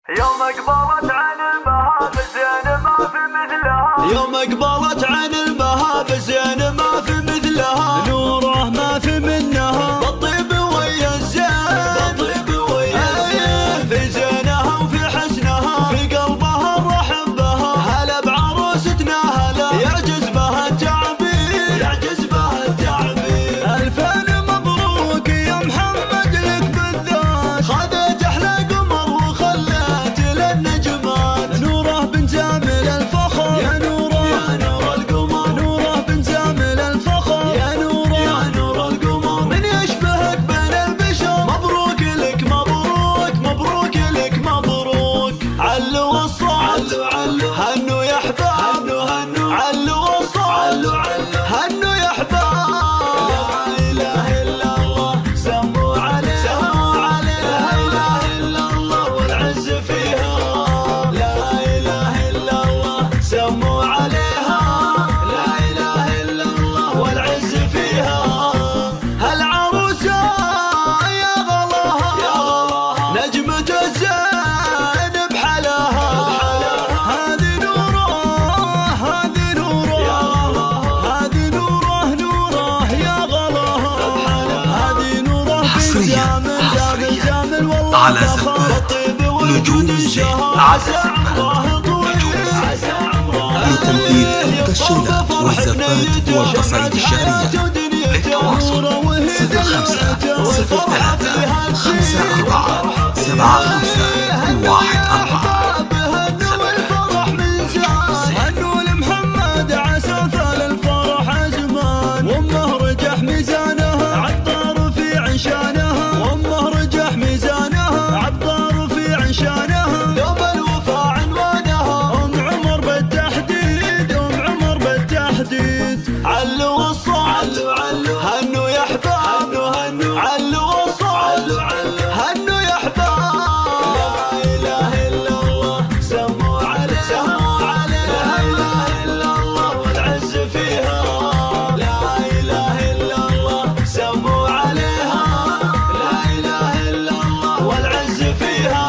يوم اقبلت عن المهابز زين ما في مثلها، يوم اقبلت عن المهابز زين ما في مثلها، نوره ما في منها بالطيب ويا الزين، بالطيب ويا الزين، في زينها وفي حسنها، في قلبها الرحم بها، هلا بعروستنا هلا يعجز بها التعبير، يعجز بها التعبير. الفين مبروك يا محمد لك بالذات، خذت احلى قمر وخلت للنجمات، نوره بن زامل الفخر يا نوره، يا نور القمر، نوره بن زامل الفخر يا نوره، يا نور القمر، من يشبهك بين البشر، مبروك لك مبروك، مبروك لك مبروك. علوا الصوت علوا هنوا يا احباب، هنوا هنوا علوا الصوت علوا هنوا يا احباب. لا اله الا الله سموا عليه، سموا عليه، لا اله الا الله والعز فيها، لا اله الا الله سموا عليها، لا اله الا الله والعز فيها. هالعروسه يا غلاها، يا غلاها نجمة الزين بحلاها، هذه نوره، هذه نوره يا غلاها، هذه نوره نوره يا غلاها، هذه نوره حصرياً على زفات نجوم الزين، على زفات نجوم الزين لتنفيذ التشكيلات والزفات والقصائد الشعرية. للتواصل 05-03-54-75-14. هنوا لمحمد عسى ثال الفرح أزمان، وامه رجح ميزانها عطار في عشانها، وامه رجح ميزانها عطار في عشانها، دوم الوفا عنوانها ام عمر بالتحديد، ام عمر بالتحديد. علوا الصوت علوا علوا هنوا يا احباب، هنوا هنوا علوا الصوت علوا علوا هنوا يا احباب. لا اله الا الله سموا عليه، سموا عليه، لا اله الا الله والعز فيها، لا اله الا الله سموا عليها، لا اله الا الله والعز فيها.